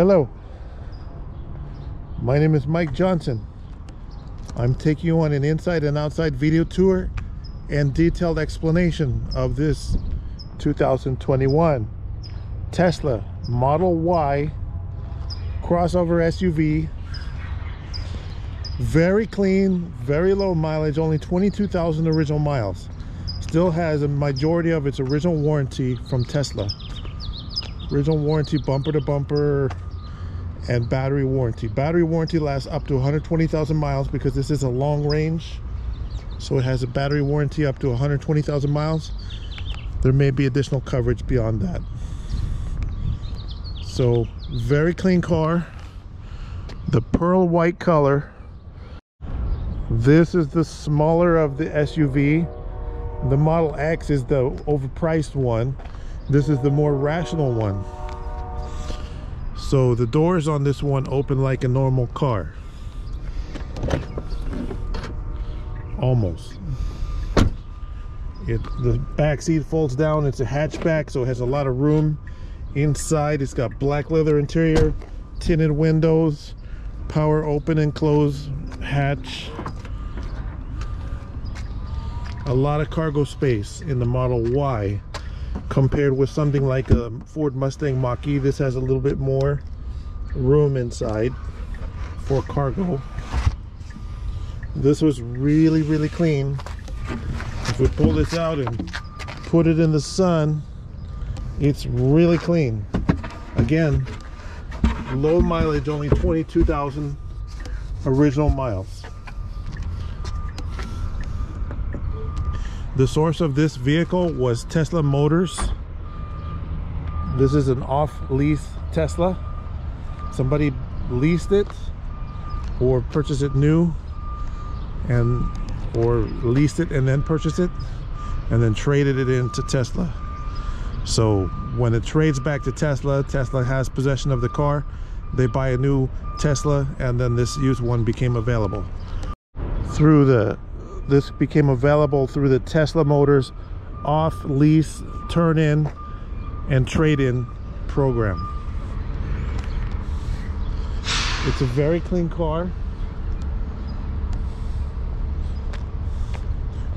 Hello, my name is Mike Johnson. I'm taking you on an inside and outside video tour and detailed explanation of this 2021 Tesla Model Y crossover SUV. Very clean, very low mileage, only 22,000 original miles. Still has a majority of its original warranty from Tesla. Original warranty, bumper to bumper, and battery warranty. Battery warranty lasts up to 120,000 miles because this is a long range. So it has a battery warranty up to 120,000 miles. There may be additional coverage beyond that. So very clean car. The pearl white color. This is the smaller of the SUV. The Model X is the overpriced one. This is the more rational one. So the doors on this one open like a normal car. Almost. The back seat folds down. It's a hatchback, so it has a lot of room inside. It's got black leather interior, tinted windows, power open and close hatch. A lot of cargo space in the Model Y compared with something like a Ford Mustang Mach-E. This has a little bit more room inside for cargo. This was really clean. If we pull this out and put it in the sun, it's really clean. Again, low mileage, only 22,000 original miles. The source of this vehicle was Tesla Motors. This is an off-lease Tesla. Somebody leased it or purchased it new, or leased it and then purchased it and then traded it into Tesla. So when it trades back to Tesla, Tesla has possession of the car. They buy a new Tesla, and then this used one became available this became available through the Tesla Motors off-lease turn-in and trade-in program. It's a very clean car.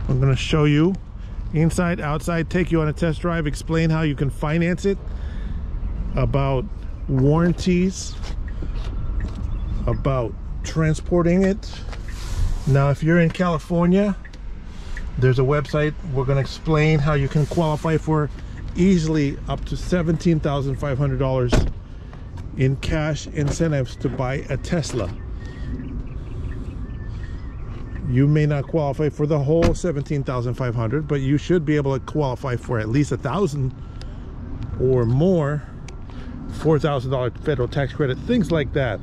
I'm going to show you inside, outside, take you on a test drive, explain how you can finance it, about warranties, about transporting it. Now, if you're in California, there's a website. We're going to explain how you can qualify for easily up to $17,500 in cash incentives to buy a Tesla. You may not qualify for the whole $17,500, but you should be able to qualify for at least $1,000 or more, $4,000 federal tax credit, things like that.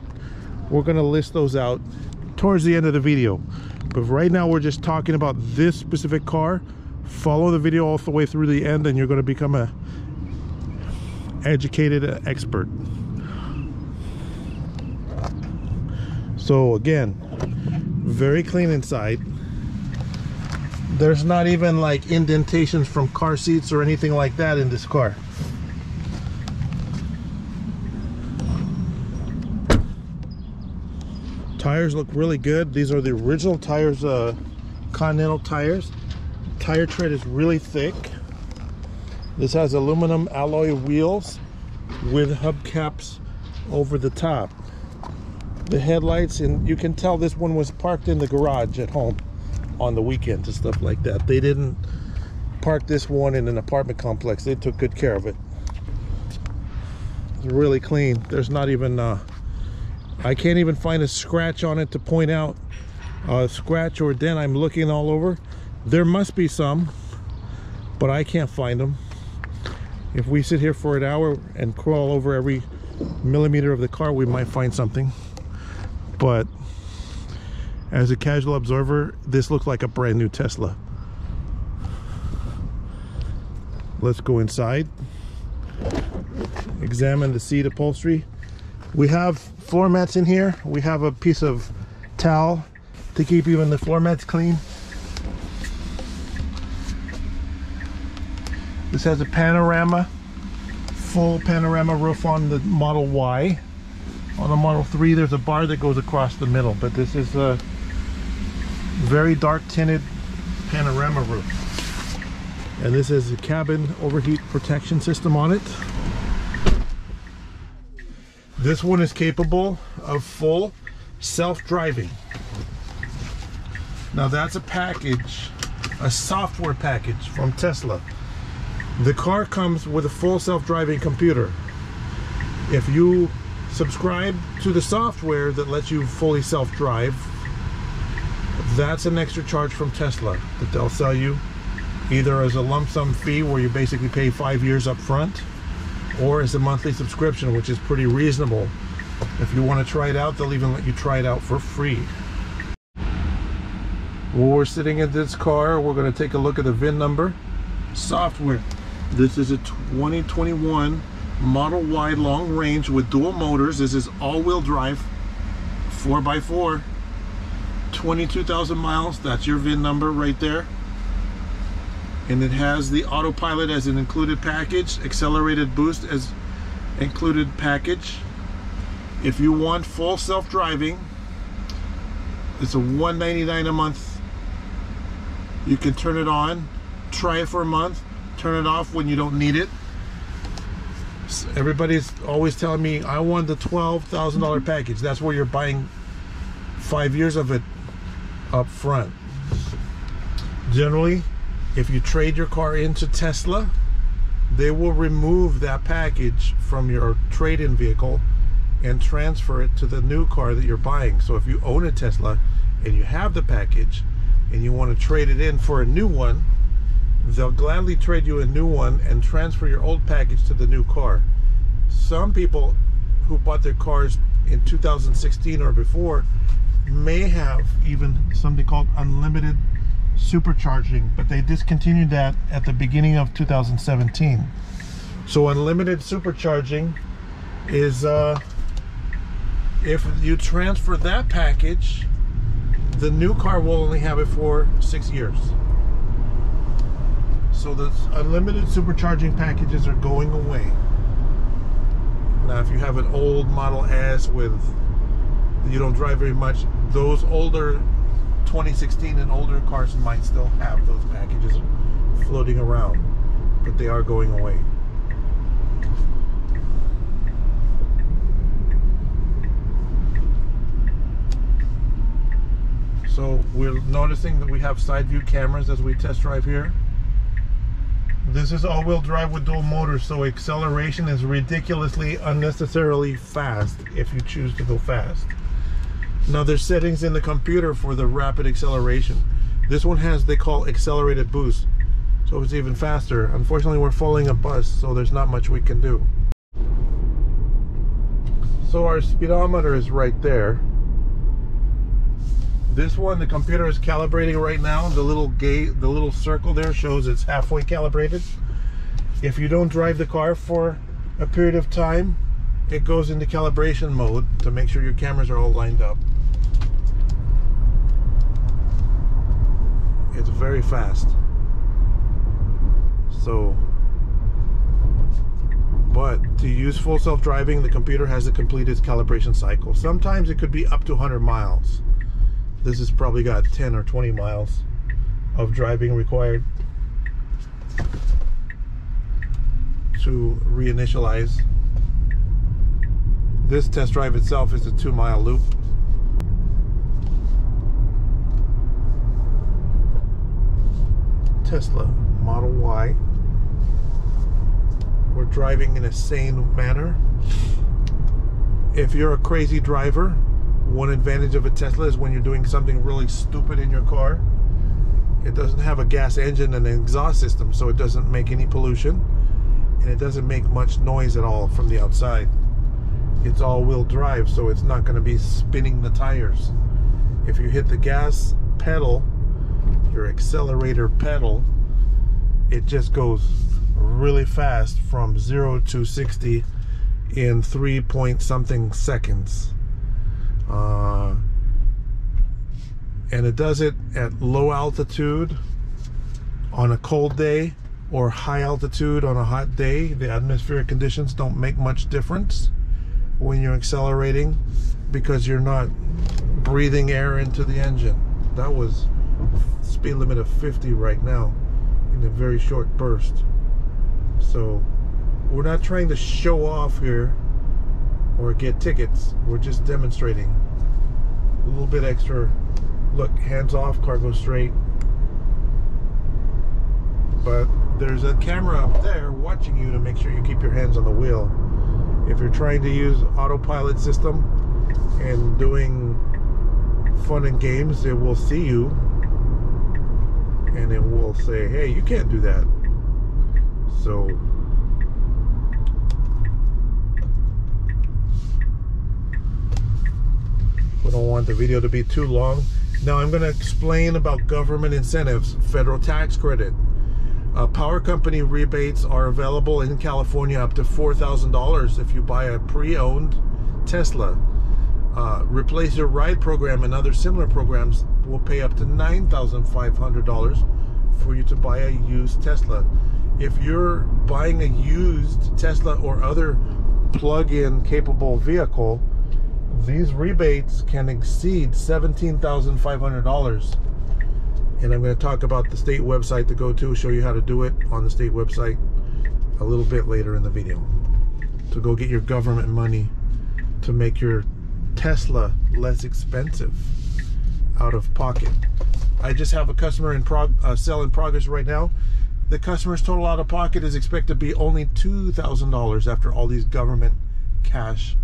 We're going to list those out towards the end of the video, but right now we're just talking about this specific car. Follow the video all the way through the end and you're going to become a educated expert. So again, very clean inside. There's not even like indentations from car seats or anything like that in this car. Tires look really good. These are the original tires, Continental tires. Tire tread is really thick. This has aluminum alloy wheels with hubcaps over the top. The headlights, and you can tell this one was parked in the garage at home on the weekends and stuff like that. They didn't park this one in an apartment complex. They took good care of it. It's really clean. There's not even I can't even find a scratch on it to point out a scratch or a dent. I'm looking all over. There must be some, but I can't find them. If we sit here for an hour and crawl over every millimeter of the car, we might find something. But as a casual observer, this looks like a brand new Tesla. Let's go inside. Examine the seat upholstery. We have floor mats in here. We have a piece of towel to keep even the floor mats clean. This has a panorama, full panorama roof on the Model Y. On the Model 3, there's a bar that goes across the middle, but this is a very dark tinted panorama roof. And this is a cabin overheat protection system on it. This one is capable of full self-driving. Now that's a package, a software package from Tesla. The car comes with a full self-driving computer. If you subscribe to the software that lets you fully self-drive, that's an extra charge from Tesla that they'll sell you either as a lump sum fee where you basically pay 5 years up front, or as a monthly subscription, which is pretty reasonable. If you want to try it out, they'll even let you try it out for free. While we're sitting in this car, we're going to take a look at the VIN number. Software. This is a 2021 Model Y long range with dual motors. This is all-wheel drive, 4x4, 22,000 miles. That's your VIN number right there. And it has the autopilot as an included package, accelerated boost as included package. If you want full self-driving, it's a $199 a month. You can turn it on, try it for a month, turn it off when you don't need it. Everybody's always telling me, I want the $12,000 package. That's where you're buying 5 years of it up front. Generally, if you trade your car into Tesla, they will remove that package from your trade-in vehicle and transfer it to the new car that you're buying. So if you own a Tesla and you have the package and you want to trade it in for a new one, they'll gladly trade you a new one and transfer your old package to the new car. Some people who bought their cars in 2016 or before may have even something called unlimited supercharging, but they discontinued that at the beginning of 2017. So unlimited supercharging is if you transfer that package, the new car will only have it for 6 years. So the unlimited supercharging packages are going away. Now if you have an old Model S with, you don't drive very much, those older 2016 and older cars might still have those packages floating around, but they are going away. So we're noticing that we have side view cameras as we test drive here. This is all-wheel drive with dual motors, so acceleration is ridiculously unnecessarily fast if you choose to go fast. Now there's settings in the computer for the rapid acceleration. This one has, they call accelerated boost, so it's even faster. Unfortunately, we're following a bus, so there's not much we can do. So our speedometer is right there. This one, the computer is calibrating right now. The little circle there shows it's halfway calibrated. If you don't drive the car for a period of time, it goes into calibration mode to make sure your cameras are all lined up. It's very fast. So, but to use full self-driving, the computer has to complete its calibration cycle. Sometimes it could be up to 100 miles. This has probably got 10 or 20 miles of driving required to reinitialize. This test drive itself is a 2-mile loop. Tesla Model Y. We're driving in a sane manner. If you're a crazy driver, one advantage of a Tesla is when you're doing something really stupid in your car, it doesn't have a gas engine and an exhaust system, so it doesn't make any pollution, and it doesn't make much noise at all from the outside. It's all-wheel drive, so it's not going to be spinning the tires. If you hit the gas pedal, your accelerator pedal, it just goes really fast from 0 to 60 in 3-point-something seconds. And it does it at low altitude on a cold day or high altitude on a hot day. The atmospheric conditions don't make much difference. when you're accelerating, because you're not breathing air into the engine. That was speed limit of 50 right now in a very short burst. So we're not trying to show off here or get tickets. We're just demonstrating a little bit extra. Look, hands off, car goes straight. But there's a camera up there watching you to make sure you keep your hands on the wheel. If you're trying to use autopilot system and doing fun and games, it will see you and it will say, hey, you can't do that. So we don't want the video to be too long. Now I'm going to explain about government incentives, federal tax credit. Power company rebates are available in California up to $4,000 if you buy a pre-owned Tesla. Replace Your Ride program and other similar programs will pay up to $9,500 for you to buy a used Tesla. If you're buying a used Tesla or other plug-in capable vehicle, these rebates can exceed $17,500. And I'm going to talk about the state website to go to, show you how to do it on the state website a little bit later in the video. To go get your government money to make your Tesla less expensive out of pocket. I just have a customer in sale in progress right now. The customer's total out of pocket is expected to be only $2,000 after all these government cash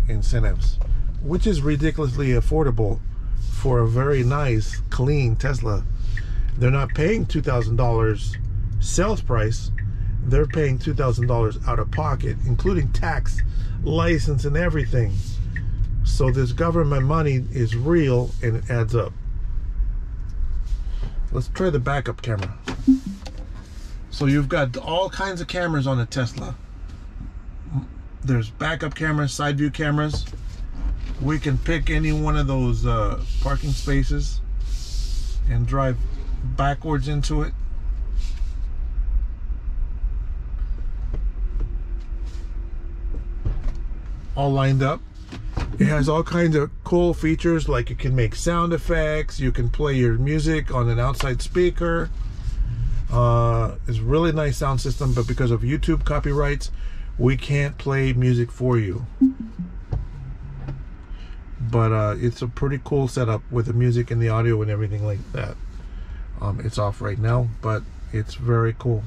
incentives, which is ridiculously affordable for a very nice, clean Tesla. They're not paying $2,000 sales price. They're paying $2,000 out of pocket, including tax, license, and everything. So this government money is real and it adds up. Let's try the backup camera. So you've got all kinds of cameras on a Tesla. There's backup cameras, side view cameras. We can pick any one of those parking spaces and drive backwards into it. All lined up. It has all kinds of cool features, like you can make sound effects, you can play your music on an outside speaker. It's a really nice sound system, but because of YouTube copyrights, we can't play music for you. But it's a pretty cool setup with the music and the audio and everything like that. It's off right now, but it's very cool.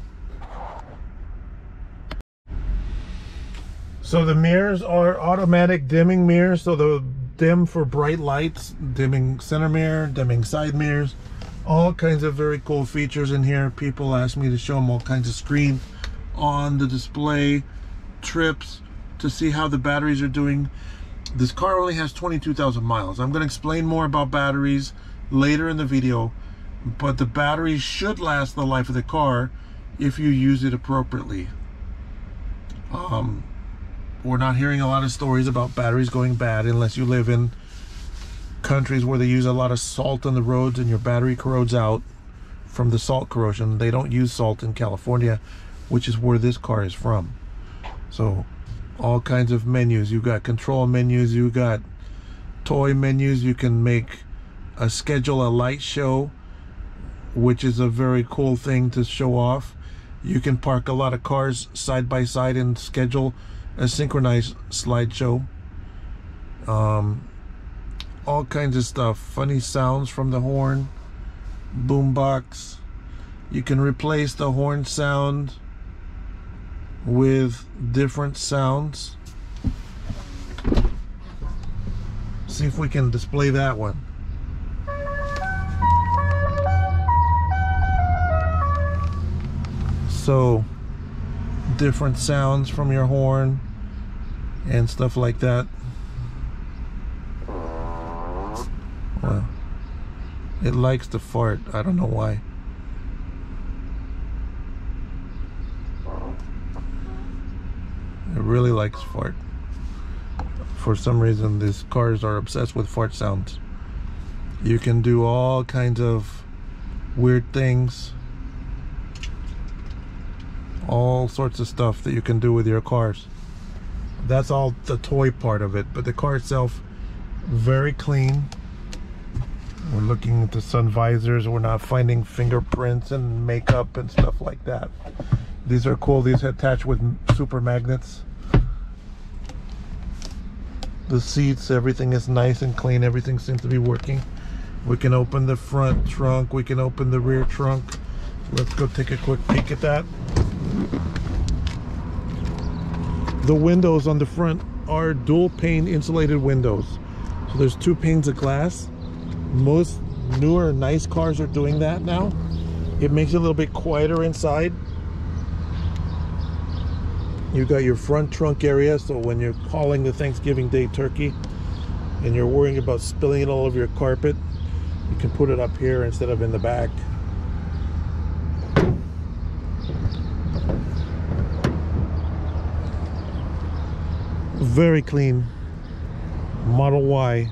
So the mirrors are automatic dimming mirrors, so they'll dim for bright lights, dimming center mirror, dimming side mirrors, all kinds of very cool features in here. People ask me to show them all kinds of screens on the display, trips to see how the batteries are doing. This car only has 22,000 miles. I'm going to explain more about batteries later in the video, but the batteries should last the life of the car if you use it appropriately. We're not hearing a lot of stories about batteries going bad unless you live in countries where they use a lot of salt on the roads and your battery corrodes out from the salt corrosion. They don't use salt in California, which is where this car is from. So all kinds of menus. You got control menus, you got toy menus. You can make schedule a light show, which is a very cool thing to show off. You can park a lot of cars side by side and schedule a synchronized slideshow. All kinds of stuff. Funny sounds from the horn, boombox. You can replace the horn sound with different sounds. See if we can display that one. So different sounds from your horn and stuff like that. Well, it likes to fart. I don't know why. It really likes fart. For some reason, these cars are obsessed with fart sounds. You can do all kinds of weird things. All sorts of stuff that you can do with your cars. That's all the toy part of it, but the car itself, very clean. We're looking at the sun visors. We're not finding fingerprints and makeup and stuff like that. These are cool. These are attached with super magnets. The seats, everything is nice and clean. Everything seems to be working. We can open the front trunk. We can open the rear trunk. Let's go take a quick peek at that. The windows on the front are dual pane insulated windows. So there's 2 panes of glass. Most newer nice cars are doing that now. It makes it a little bit quieter inside. You got your front trunk area, so when you're hauling the Thanksgiving Day turkey and you're worrying about spilling it all over your carpet, you can put it up here instead of in the back. Very clean Model Y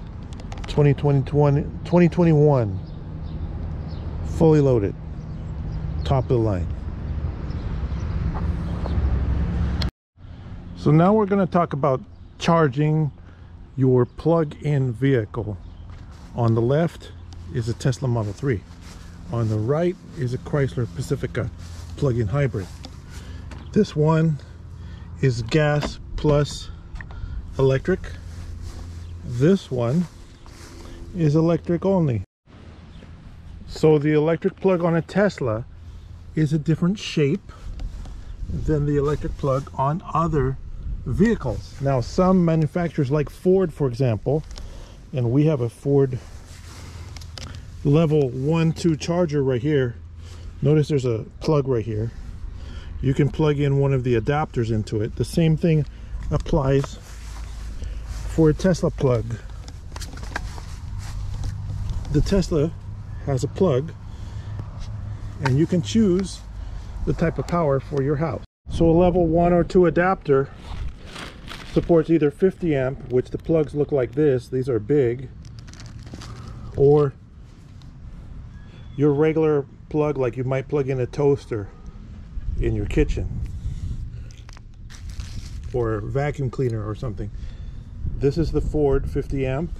2021, fully loaded, top of the line. So now we're going to talk about charging your plug-in vehicle. On the left is a Tesla Model 3. On the right is a Chrysler Pacifica plug-in hybrid. This one is gas plus electric. This one is electric only. So the electric plug on a Tesla is a different shape than the electric plug on other vehicles. Now some manufacturers like Ford, for example, and we have a Ford level 1-2 charger right here. Notice there's a plug right here. You can plug in one of the adapters into it. The same thing applies for a Tesla plug. The Tesla has a plug and you can choose the type of power for your house. So a level 1 or 2 adapter supports either 50 amp, which the plugs look like this, these are big, or your regular plug like you might plug in a toaster in your kitchen or a vacuum cleaner or something. This is the Ford 50 amp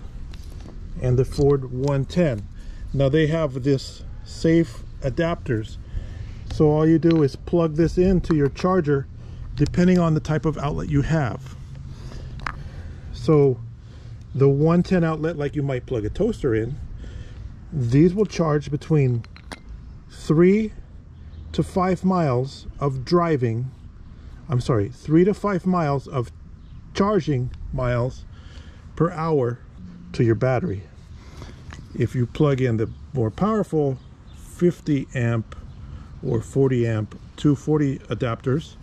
and the Ford 110. Now they have this safe adapters, so all you do is plug this into your charger depending on the type of outlet you have. So the 110 outlet, like you might plug a toaster in, these will charge between 3 to 5 miles of driving, 3 to 5 miles of charging miles per hour to your battery. If you plug in the more powerful 50 amp or 40 amp 240 adapters,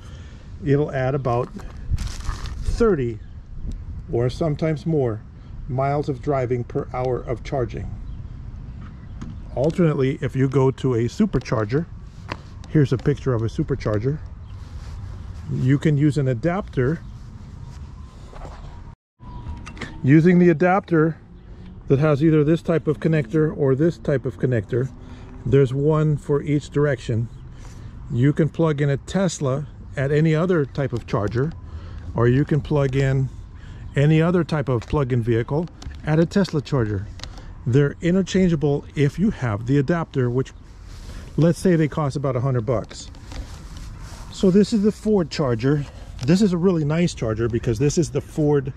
it'll add about 30 or sometimes more miles of driving per hour of charging. Alternately, if you go to a supercharger, here's a picture of a supercharger, you can use an adapter. Using the adapter that has either this type of connector or this type of connector, there's one for each direction. You can plug in a Tesla at any other type of charger, or you can plug in any other type of plug-in vehicle at a Tesla charger. They're interchangeable if you have the adapter, which let's say they cost about $100. So this is the Ford charger. This is a really nice charger because this is the Ford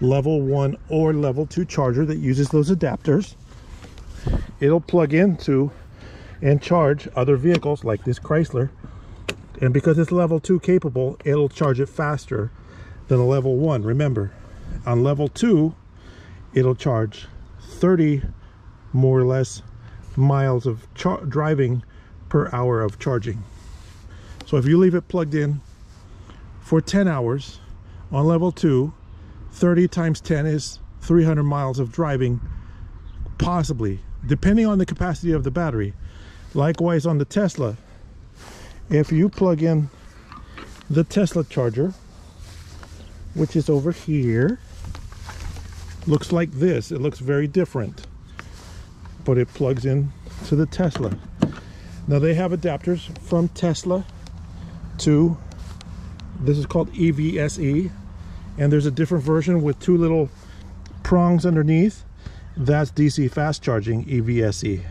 level 1 or level 2 charger that uses those adapters. It'll plug into and charge other vehicles like this Chrysler, and because it's level 2 capable, it'll charge it faster than a level 1. Remember, on level 2 it'll charge 30 more or less miles of driving per hour of charging. So if you leave it plugged in for 10 hours on level 2, 30 times 10 is 300 miles of driving, possibly, depending on the capacity of the battery. Likewise on the Tesla, if you plug in the Tesla charger, which is over here, looks like this. It looks very different, but it plugs in to the Tesla. Now they have adapters from Tesla to, this is called EVSE, And there's a different version with 2 little prongs underneath. That's DC fast charging, EVSE.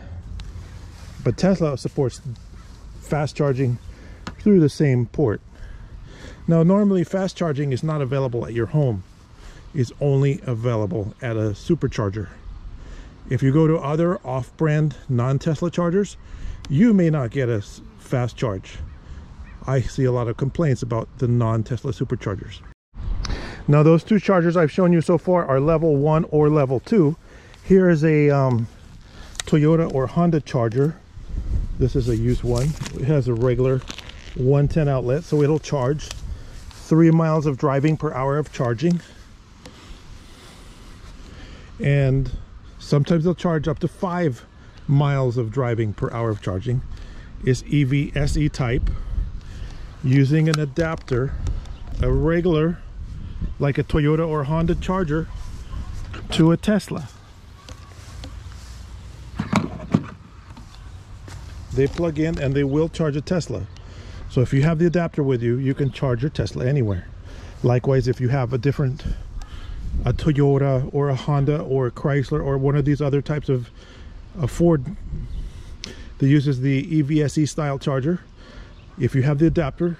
But Tesla supports fast charging through the same port. Now, normally fast charging is not available at your home. It's only available at a supercharger. If you go to other off-brand non-Tesla chargers, you may not get a fast charge. I see a lot of complaints about the non-Tesla superchargers. Now, those 2 chargers I've shown you so far are level 1 or level 2. Here is a Toyota or Honda charger. This is a used one. It has a regular 110 outlet, so it'll charge 3 miles of driving per hour of charging. And sometimes they'll charge up to 5 miles of driving per hour of charging. It's EVSE type, using an adapter, a regular, like a Toyota or Honda charger, to a Tesla. They plug in and they will charge a Tesla. So if you have the adapter with you, you can charge your Tesla anywhere. Likewise, if you have a Toyota or a Honda or a Chrysler or one of these other types of Ford that uses the EVSE style charger, if you have the adapter,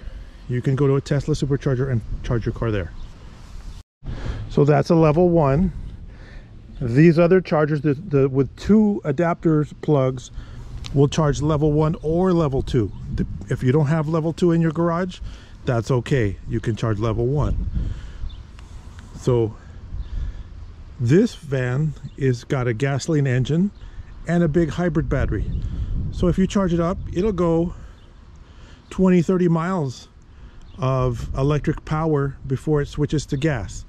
you can go to a Tesla supercharger and charge your car there. So that's a level 1. These other chargers with 2 adapters plugs will charge level 1 or level 2. If you don't have level 2 in your garage, that's okay. You can charge level 1. So this van is got a gasoline engine and a big hybrid battery. So if you charge it up, it'll go 20-30 miles of electric power before it switches to gas.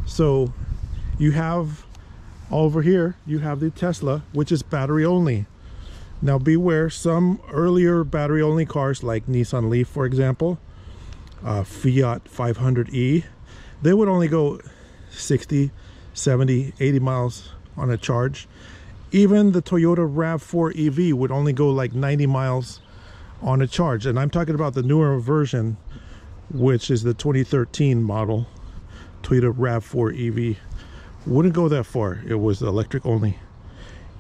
So you have over here, you have the Tesla, which is battery only. Now beware, some earlier battery only cars like Nissan Leaf, for example, Fiat 500e, they would only go 60, 70, 80 miles on a charge. Even the Toyota RAV4 EV would only go like 90 miles on a charge. And I'm talking about the newer version, which is the 2013 model Toyota RAV4 EV. Wouldn't go that far. It was electric only.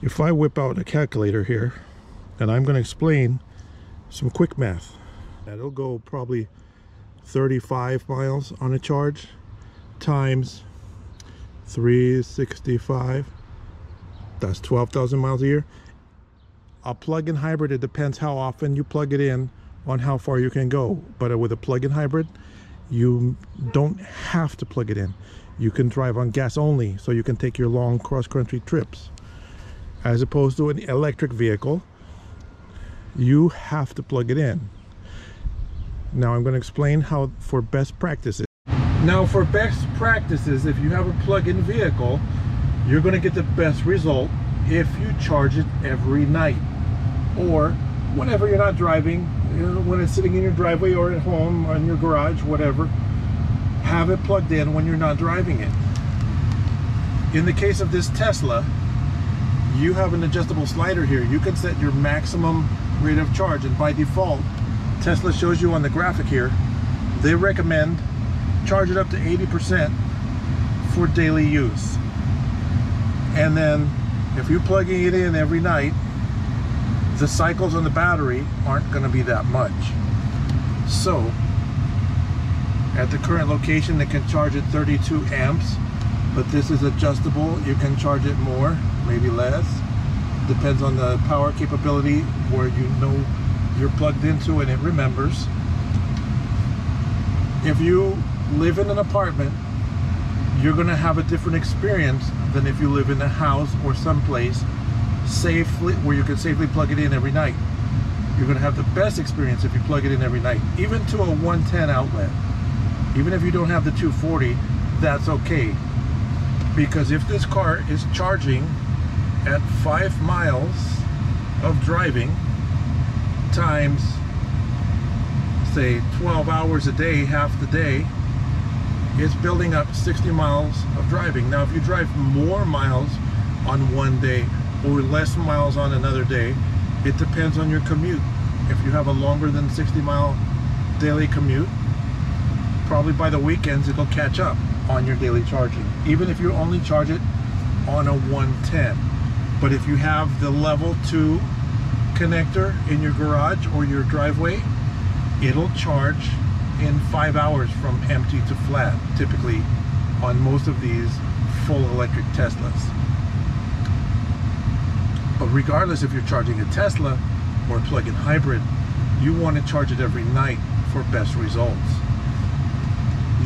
If I whip out a calculator here, and I'm going to explain some quick math, and it'll go probably 35 miles on a charge times 365. That's 12,000 miles a year. A plug-in hybrid, it depends how often you plug it in on how far you can go. But with a plug-in hybrid, you don't have to plug it in. You can drive on gas only, so you can take your long cross-country trips. As opposed to an electric vehicle, you have to plug it in. Now I'm going to explain how for best practices. Now for best practices, if you have a plug-in vehicle, you're going to get the best result if you charge it every night, or whenever you're not driving, when it's sitting in your driveway or at home or in your garage, whatever. Have it plugged in when you're not driving it. In the case of this Tesla, you have an adjustable slider here. You can set your maximum rate of charge, and by default, Tesla shows you on the graphic here, they recommend charge it up to 80% for daily use. And then if you're plugging it in every night, the cycles on the battery aren't going to be that much. So at the current location, they can charge it 32 amps, but this is adjustable. You can charge it more, maybe less. Depends on the power capability where you know you're plugged into and it remembers. If you live in an apartment, you're going to have a different experience than if you live in a house or someplace safely where you can safely plug it in every night. You're going to have the best experience if you plug it in every night, even to a 110 outlet. Even if you don't have the 240, that's okay, because if this car is charging at 5 miles of driving times, say, 12 hours a day, half the day, it's building up 60 miles of driving. Now if you drive more miles on one day or less miles on another day, it depends on your commute. If you have a longer than 60-mile daily commute, probably by the weekends it'll catch up on your daily charging, even if you only charge it on a 110. But if you have the level 2 connector in your garage or your driveway, it'll charge in 5 hours from empty to flat, typically on most of these full electric Teslas. But regardless if you're charging a Tesla or a plug-in hybrid, you want to charge it every night for best results.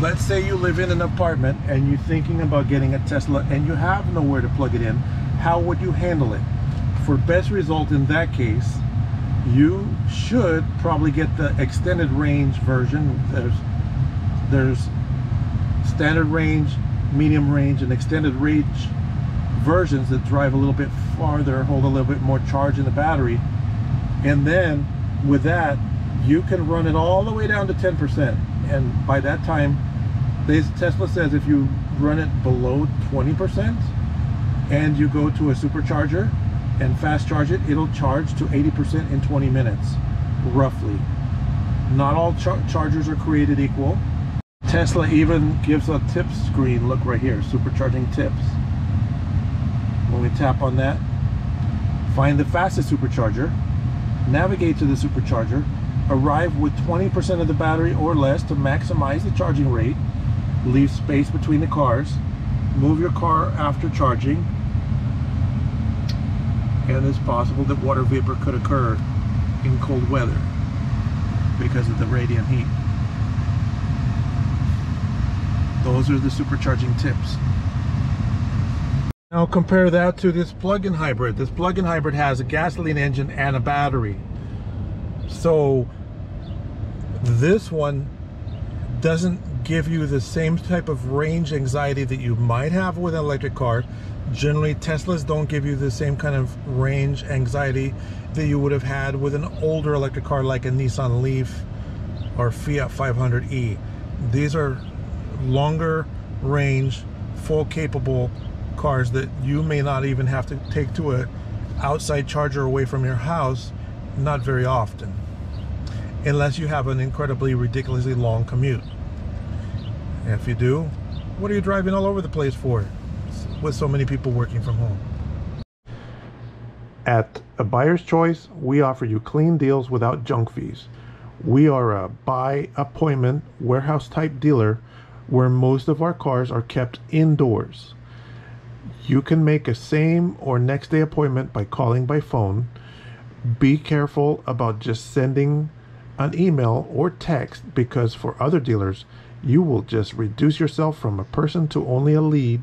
Let's say you live in an apartment and you're thinking about getting a Tesla and you have nowhere to plug it in. How would you handle it? For best result in that case, you should probably get the extended range version. There's standard range, medium range, and extended range versions that drive a little bit farther, hold a little bit more charge in the battery. And then with that, you can run it all the way down to 10%. And by that time, Tesla says if you run it below 20% and you go to a supercharger and fast charge it, it'll charge to 80% in 20 minutes, roughly. Not all chargers are created equal. Tesla even gives a tips screen. Look right here, supercharging tips. When we tap on that, find the fastest supercharger, navigate to the supercharger, arrive with 20% of the battery or less to maximize the charging rate, leave space between the cars, move your car after charging, and it's possible that water vapor could occur in cold weather because of the radiant heat. Those are the supercharging tips. Now compare that to this plug-in hybrid. This plug-in hybrid has a gasoline engine and a battery. So this one doesn't give you the same type of range anxiety that you might have with an electric car. Generally, Teslas don't give you the same kind of range anxiety that you would have had with an older electric car like a Nissan Leaf or Fiat 500e. These are longer range, full capable cars that you may not even have to take to a outside charger away from your house, not very often, unless you have an incredibly ridiculously long commute. And if you do, what are you driving all over the place for with so many people working from home? At A Buyer's Choice, we offer you clean deals without junk fees. We are a by appointment warehouse type dealer where most of our cars are kept indoors. You can make a same or next day appointment by calling by phone. Be careful about just sending an email or text, because for other dealers, you will just reduce yourself from a person to only a lead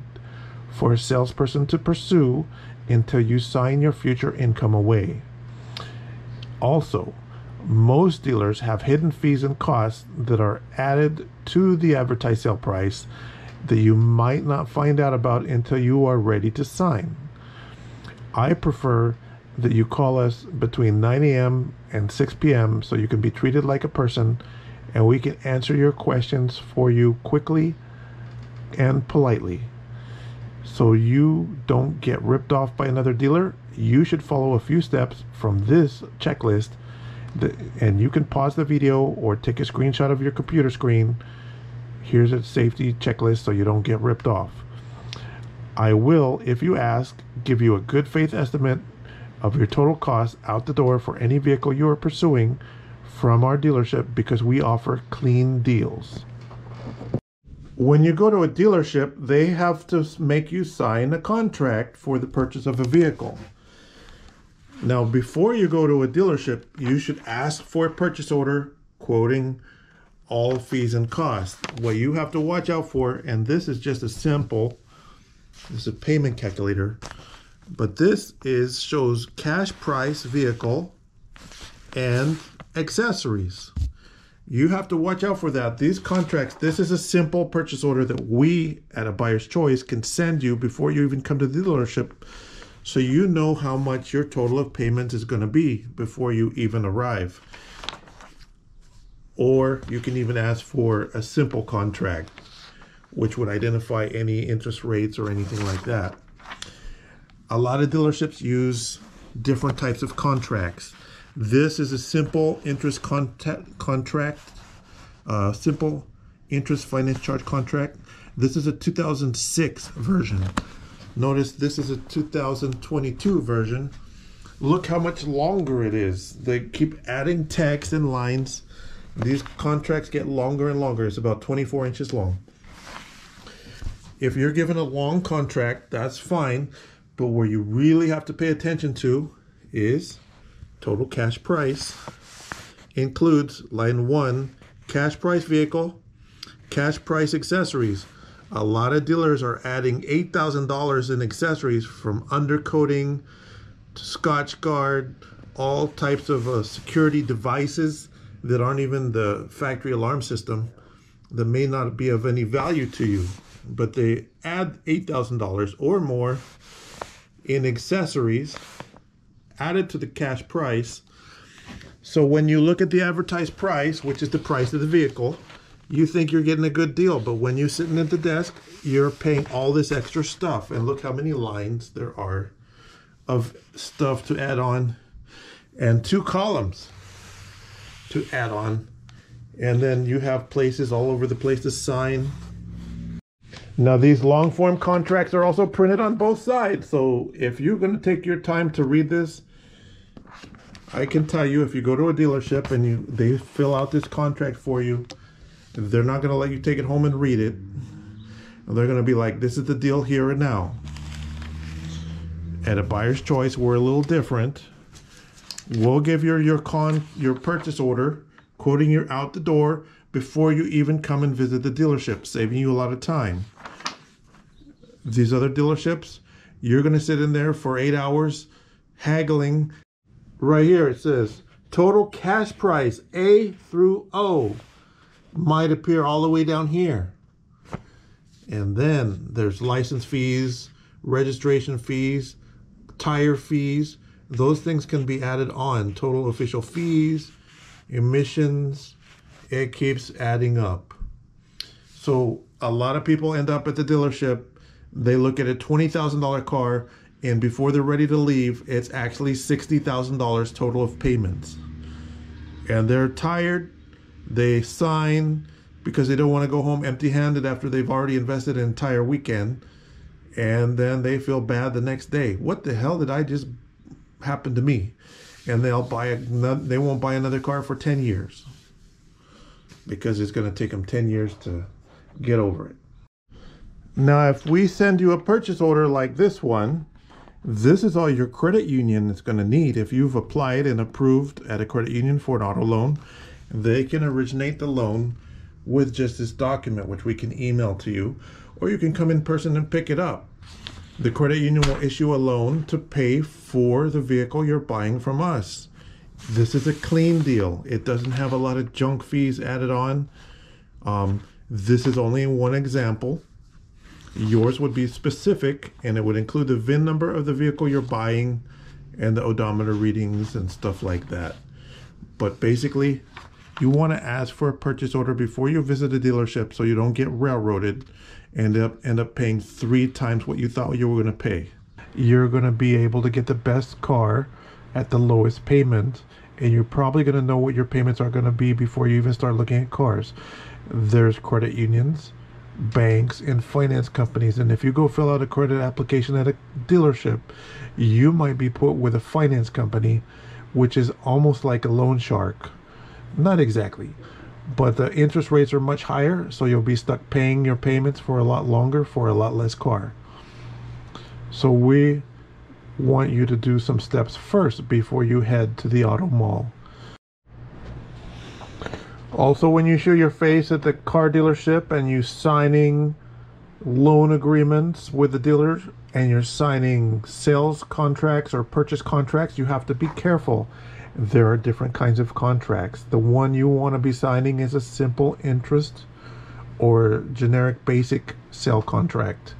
for a salesperson to pursue until you sign your future income away. Also, most dealers have hidden fees and costs that are added to the advertised sale price that you might not find out about until you are ready to sign. I prefer that you call us between 9 a.m. and 6 p.m. so you can be treated like a person and we can answer your questions for you quickly and politely. So you don't get ripped off by another dealer, you should follow a few steps from this checklist, and you can pause the video or take a screenshot of your computer screen. Here's a safety checklist so you don't get ripped off. I will, if you ask, give you a good faith estimate of your total cost out the door for any vehicle you are pursuing from our dealership, because we offer clean deals. When you go to a dealership, they have to make you sign a contract for the purchase of a vehicle. Now, before you go to a dealership, you should ask for a purchase order quoting all fees and costs. What you have to watch out for, and this is just a simple, this is a payment calculator, but this shows cash price, vehicle, and accessories. You have to watch out for that. These contracts, this is a simple purchase order that we at A Buyer's Choice can send you before you even come to the dealership, so you know how much your total of payments is going to be before you even arrive. Or you can even ask for a simple contract, which would identify any interest rates or anything like that. A lot of dealerships use different types of contracts. This is a simple interest contract, simple interest finance charge contract. This is a 2006 version. Notice this is a 2022 version. Look how much longer it is. They keep adding text and lines. These contracts get longer and longer. It's about 24 inches long. If you're given a long contract, that's fine. But where you really have to pay attention to is total cash price. Includes line 1, cash price vehicle, cash price accessories. A lot of dealers are adding $8,000 in accessories, from undercoating to Scotch Guard, all types of security devices that aren't even the factory alarm system, that may not be of any value to you, but they add $8,000 or more in accessories added to the cash price. So when you look at the advertised price, which is the price of the vehicle, you think you're getting a good deal, but when you're sitting at the desk, you're paying all this extra stuff. And look how many lines there are of stuff to add on, and 2 columns to add on. And then you have places all over the place to sign. Now these long form contracts are also printed on both sides. So if you're going to take your time to read this, I can tell you, if you go to a dealership and they fill out this contract for you, they're not going to let you take it home and read it. They're going to be like, this is the deal here and now. At a buyer's choice, we're a little different. We'll give you your purchase order, quoting you out the door before you even come and visit the dealership, saving you a lot of time. These other dealerships, you're going to sit in there for 8 hours haggling. Right here it says total cash price A through O. Might appear all the way down here. And then there's license fees, registration fees, tire fees. Those things can be added on. Total official fees, emissions. It keeps adding up. So a lot of people end up at the dealership. They look at a $20,000 car, and before they're ready to leave, it's actually $60,000 total of payments. And they're tired. They sign because they don't want to go home empty-handed after they've already invested an entire weekend. And then they feel bad the next day. What the hell did I just happen to me? And they won't buy another car for 10 years. Because it's going to take them 10 years to get over it. Now, if we send you a purchase order like this one, this is all your credit union is going to need. If you've applied and approved at a credit union for an auto loan, they can originate the loan with just this document, which we can email to you, or you can come in person and pick it up. The credit union will issue a loan to pay for the vehicle you're buying from us. This is a clean deal. It doesn't have a lot of junk fees added on. This is only one example. Yours would be specific, and it would include the VIN number of the vehicle you're buying and the odometer readings and stuff like that. But basically, you want to ask for a purchase order before you visit a dealership so you don't get railroaded and end up paying 3 times what you thought you were going to pay. You're going to be able to get the best car at the lowest payment, and you're probably going to know what your payments are going to be before you even start looking at cars. There's credit unions, banks, and finance companies, and if you go fill out a credit application at a dealership, you might be put with a finance company, which is almost like a loan shark. Not exactly, but the interest rates are much higher, so you'll be stuck paying your payments for a lot longer for a lot less car. So we want you to do some steps first before you head to the auto mall. Also, when you show your face at the car dealership and you're signing loan agreements with the dealers and you're signing sales contracts or purchase contracts, you have to be careful. There are different kinds of contracts. The one you want to be signing is a simple interest or generic basic sale contract.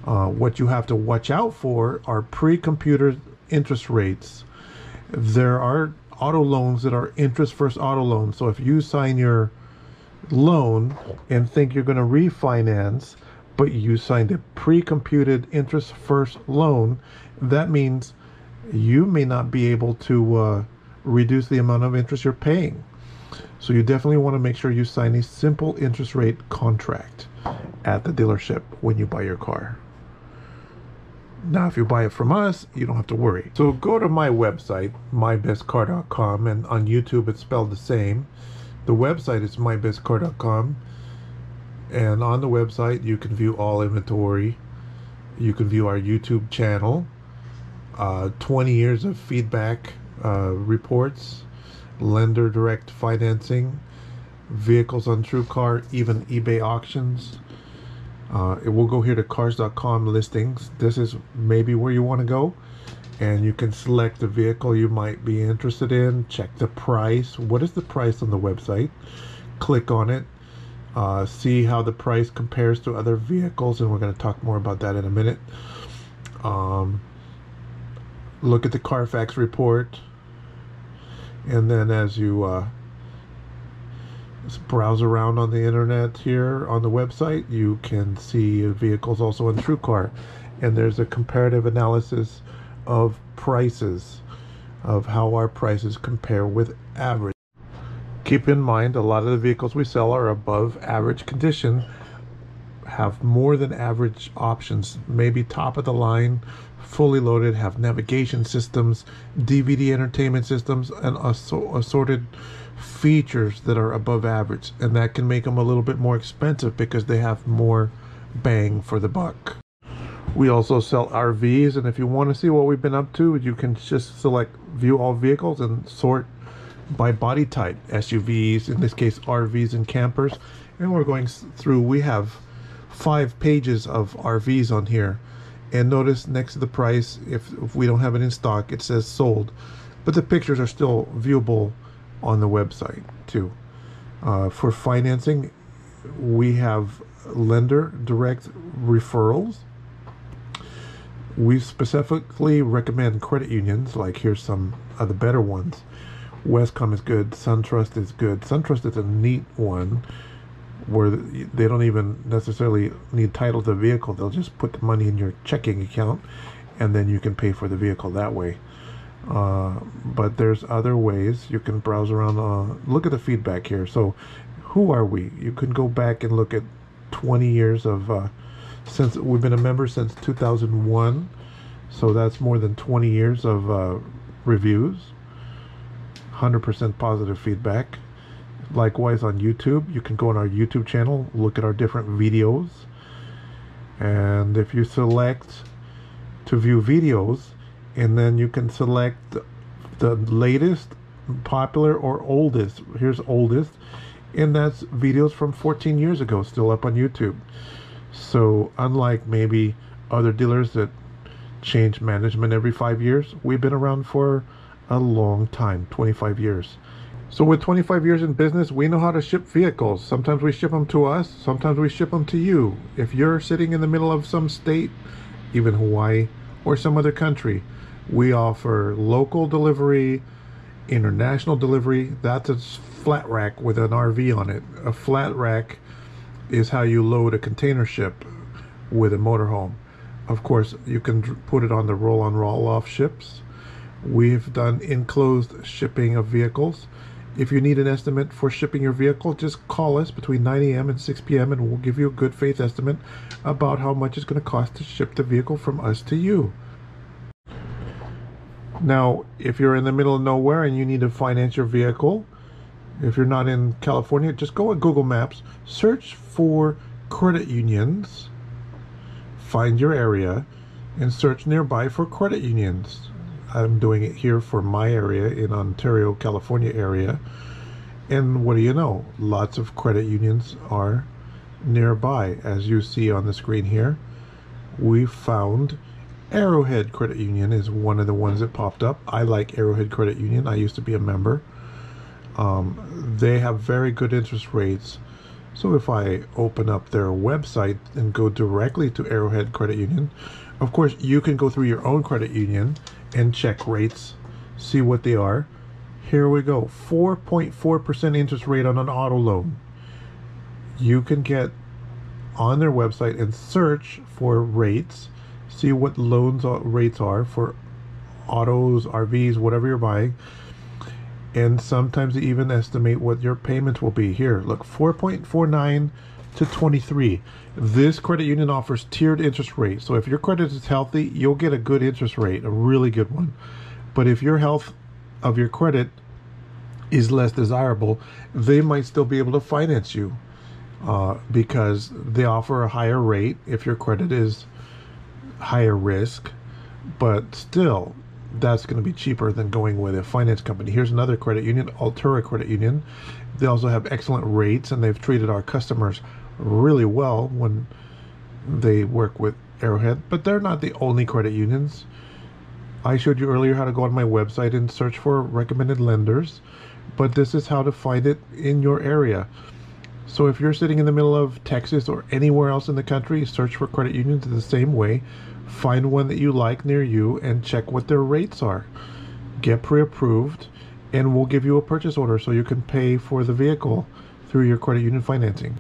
What you have to watch out for are pre-computed interest rates. There are auto loans that are interest first auto loans. So if you sign your loan and think you're going to refinance, but you signed a pre-computed interest first loan, that means you may not be able to reduce the amount of interest you're paying. So you definitely want to make sure you sign a simple interest rate contract at the dealership when you buy your car. Now, if you buy it from us, you don't have to worry. So go to my website, mybestcar.com, and on YouTube it's spelled the same. The website is mybestcar.com, and on the website you can view all inventory. You can view our YouTube channel, 20 years of feedback reports, lender direct financing, vehicles on TrueCar, even eBay auctions. It will go here to cars.com listings. This is maybe where you want to go, and you can select the vehicle you might be interested in. Check the price. What is the price on the website? Click on it. See how the price compares to other vehicles, and we're going to talk more about that in a minute. Look at the Carfax report, and then as you browse around on the internet here on the website, you can see vehicles also on TrueCar, and there's a comparative analysis of prices, of how our prices compare with average. Keep in mind, a lot of the vehicles we sell are above average condition, have more than average options, maybe top of the line, fully loaded, have navigation systems, DVD entertainment systems, and assorted features that are above average, and that can make them a little bit more expensive because they have more bang for the buck. We also sell RVs, and if you want to see what we've been up to, you can just select view all vehicles and sort by body type, SUVs, in this case RVs and campers. And we're going through, we have 5 pages of RVs on here, and notice next to the price, if we don't have it in stock, it says sold, but the pictures are still viewable on the website too. For financing, we have lender direct referrals. We specifically recommend credit unions, like here's some of the better ones. Westcom is good, SunTrust is good. SunTrust is a neat one where they don't even necessarily need title to the vehicle. They'll just put the money in your checking account, and then you can pay for the vehicle that way. But there's other ways you can browse around. Look at the feedback here. So who are we? You can go back and look at 20 years of since we've been a member since 2001, so that's more than 20 years of reviews, 100% positive feedback. Likewise on YouTube, you can go on our YouTube channel, look at our different videos, and if you select to view videos, and then you can select the latest, popular, or oldest. Here's oldest, and that's videos from 14 years ago, still up on YouTube. So unlike maybe other dealers that change management every 5 years, we've been around for a long time, 25 years. So with 25 years in business, we know how to ship vehicles. Sometimes we ship them to us, sometimes we ship them to you. If you're sitting in the middle of some state, even Hawaii or some other country, we offer local delivery, international delivery. That's a flat rack with an RV on it. A flat rack is how you load a container ship with a motorhome. Of course, you can put it on the roll-on, roll-off ships. We've done enclosed shipping of vehicles. If you need an estimate for shipping your vehicle, just call us between 9 a.m. and 6 p.m. and we'll give you a good faith estimate about how much it's going to cost to ship the vehicle from us to you. Now, if you're in the middle of nowhere and you need to finance your vehicle, if you're not in California, just go on Google Maps, search for credit unions, find your area, and search nearby for credit unions. I'm doing it here for my area in Ontario, California area. And what do you know? Lots of credit unions are nearby. As you see on the screen here, we found Arrowhead Credit Union is one of the ones that popped up. I like Arrowhead Credit Union. I used to be a member. They have very good interest rates. So if I open up their website and go directly to Arrowhead Credit Union, of course you can go through your own credit union and check rates, see what they are. Here we go, 4.4% interest rate on an auto loan. You can get on their website and search for rates, see what loans rates are for autos, RVs, whatever you're buying. And sometimes they even estimate what your payments will be. Here, look, 4.49 to 23. This credit union offers tiered interest rates. So if your credit is healthy, you'll get a good interest rate, a really good one. But if your health of your credit is less desirable, they might still be able to finance you because they offer a higher rate if your credit is higher risk. But still, that's going to be cheaper than going with a finance company. Here's another credit union, Altura Credit Union. They also have excellent rates, and they've treated our customers really well when they work with Arrowhead. But they're not the only credit unions. I showed you earlier how to go on my website and search for recommended lenders, but this is how to find it in your area. So if you're sitting in the middle of Texas or anywhere else in the country, search for credit unions the same way. Find one that you like near you and check what their rates are. Get pre-approved, and we'll give you a purchase order so you can pay for the vehicle through your credit union financing.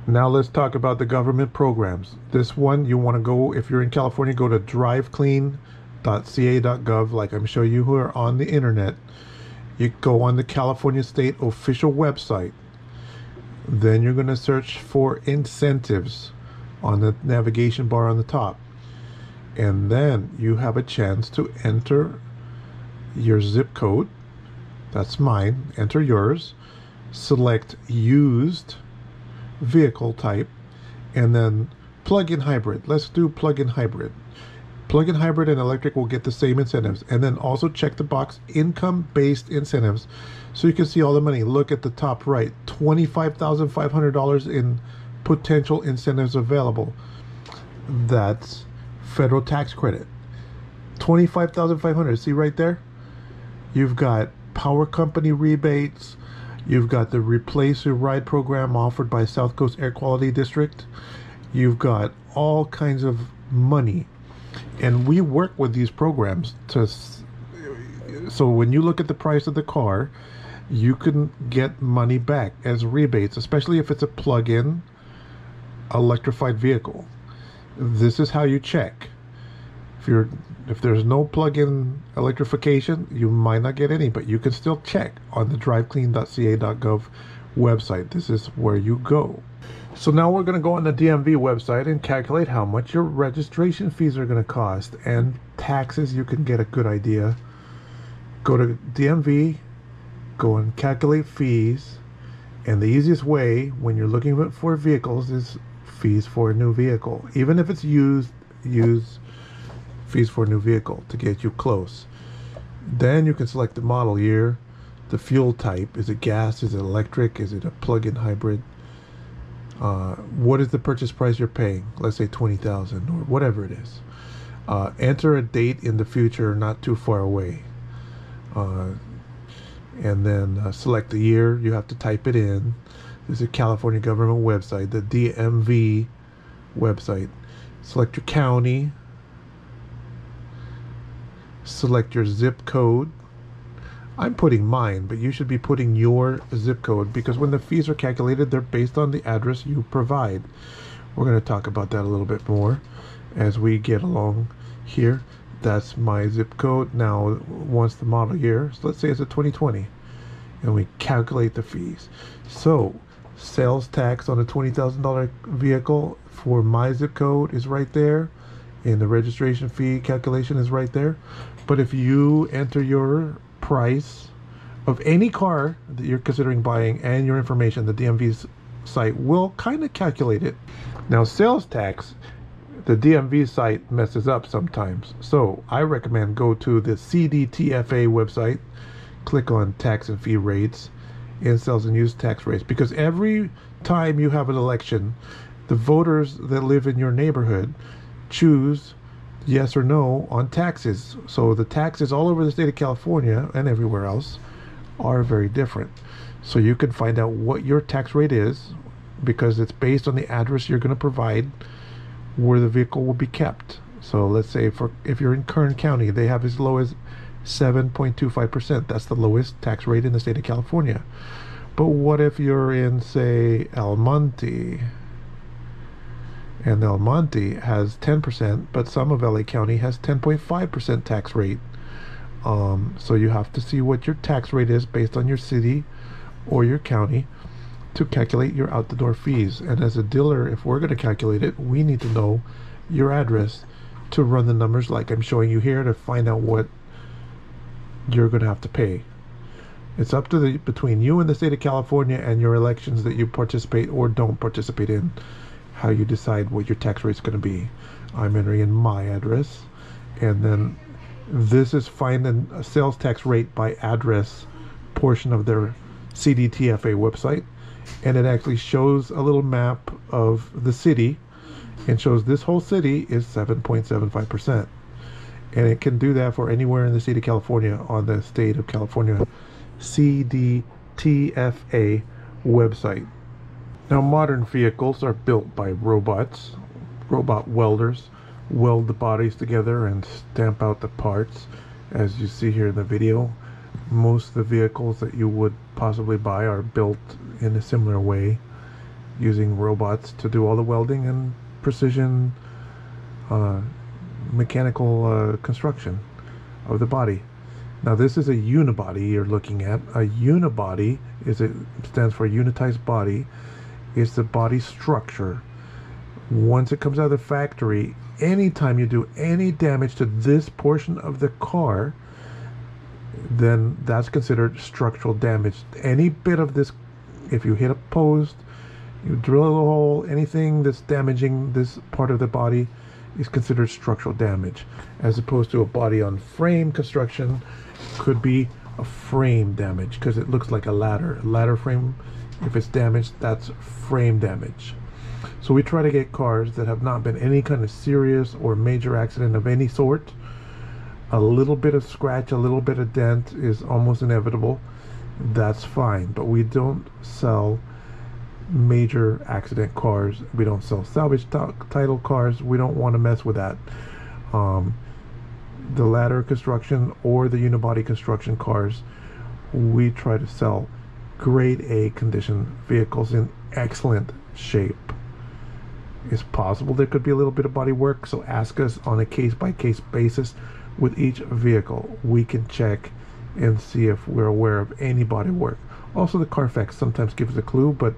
Now let's talk about the government programs. This one, you want to go, if you're in California, go to driveclean.ca.gov, like I'm showing you who are on the internet. You go on the California State official website. Then you're going to search for incentives on the navigation bar on the top. And then you have a chance to enter your zip code. That's mine. Enter yours. Select used vehicle type, and then plug-in hybrid. Let's do plug-in hybrid. Plug-in hybrid and electric will get the same incentives. And then also check the box income-based incentives so you can see all the money. Look at the top right, $25,500 in potential incentives available. That's federal tax credit. $25,500. See right there? You've got power company rebates. You've got the Replace Your Ride program offered by South Coast Air Quality District. You've got all kinds of money. And we work with these programs so when you look at the price of the car, you can get money back as rebates, especially if it's a plug-in electrified vehicle. This is how you check. If there's no plug-in electrification, you might not get any, but you can still check on the driveclean.ca.gov website. This is where you go. So now we're going to go on the DMV website and calculate how much your registration fees are going to cost, and taxes. You can get a good idea. Go to DMV, go and calculate fees, and the easiest way when you're looking for vehicles is fees for a new vehicle. Even if it's used fees for a new vehicle to get you close. Then you can select the model year, the fuel type. Is it gas? Is it electric? Is it a plug-in hybrid? What is the purchase price you're paying? Let's say $20,000 or whatever it is. Enter a date in the future, not too far away. And then select the year. You have to type it in. This is a California government website, the DMV website. Select your county. Select your zip code. I'm putting mine, but you should be putting your zip code, because when the fees are calculated, they're based on the address you provide. We're going to talk about that a little bit more as we get along here. That's my zip code. Now, once the model year, so let's say it's a 2020, and we calculate the fees. So, sales tax on a $20,000 vehicle for my zip code is right there, and the registration fee calculation is right there. But if you enter your price of any car that you're considering buying and your information, the DMV's site will kind of calculate it. Now, sales tax, the DMV site messes up sometimes. So I recommend go to the CDTFA website, click on tax and fee rates, and sales and use tax rates, because every time you have an election, the voters that live in your neighborhood choose yes or no on taxes. So the taxes all over the state of California and everywhere else are very different. So you can find out what your tax rate is, because it's based on the address you're going to provide where the vehicle will be kept. So let's say if you're in Kern County, they have as low as 7.25%. That's the lowest tax rate in the state of California. But what if you're in, say, El Monte? And El Monte has 10%, but some of LA County has 10.5% tax rate So you have to see what your tax rate is based on your city or your county to calculate your out-the-door fees. And as a dealer, if we're going to calculate it, we need to know your address to run the numbers like I'm showing you here to find out what you're going to have to pay. It's up to between you and the state of California and your elections that you participate or don't participate in, how you decide what your tax rate is going to be. I'm entering in my address, and then this is finding a sales tax rate by address portion of their CDTFA website, and it actually shows a little map of the city and shows this whole city is 7.75%, and it can do that for anywhere in the state of California on the state of California CDTFA website. Now, modern vehicles are built by robots. Robot welders weld the bodies together and stamp out the parts, as you see here in the video. Most of the vehicles that you would possibly buy are built in a similar way, using robots to do all the welding and precision mechanical construction of the body. Now, this is a unibody you're looking at. A unibody stands for unitized body. It's the body structure. Once it comes out of the factory, anytime you do any damage to this portion of the car, then that's considered structural damage. Any bit of this, if you hit a post, you drill a hole, anything that's damaging this part of the body is considered structural damage, as opposed to a body on frame construction could be a frame damage because it looks like a ladder frame. If it's damaged, that's frame damage. So we try to get cars that have not been any kind of serious or major accident of any sort. A little bit of scratch, a little bit of dent is almost inevitable. That's fine, but we don't sell major accident cars. We don't sell salvage title cars. We don't want to mess with that. The ladder construction or the unibody construction cars, we try to sell grade A condition vehicles in excellent shape. It's possible there could be a little bit of body work, so ask us on a case-by-case basis with each vehicle. We can check and see if we're aware of any body work. Also, the Carfax sometimes gives a clue, but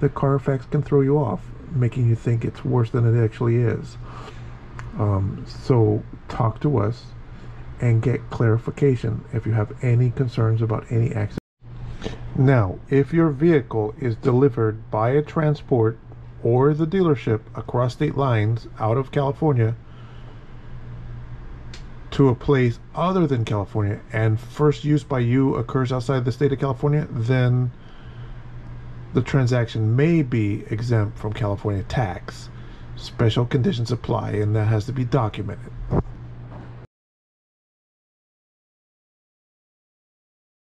the Carfax can throw you off, making you think it's worse than it actually is. So talk to us and get clarification if you have any concerns about any accident. Now, if your vehicle is delivered by a transport or the dealership across state lines out of California to a place other than California, and first use by you occurs outside the state of California, then the transaction may be exempt from California tax. Special conditions apply, and that has to be documented.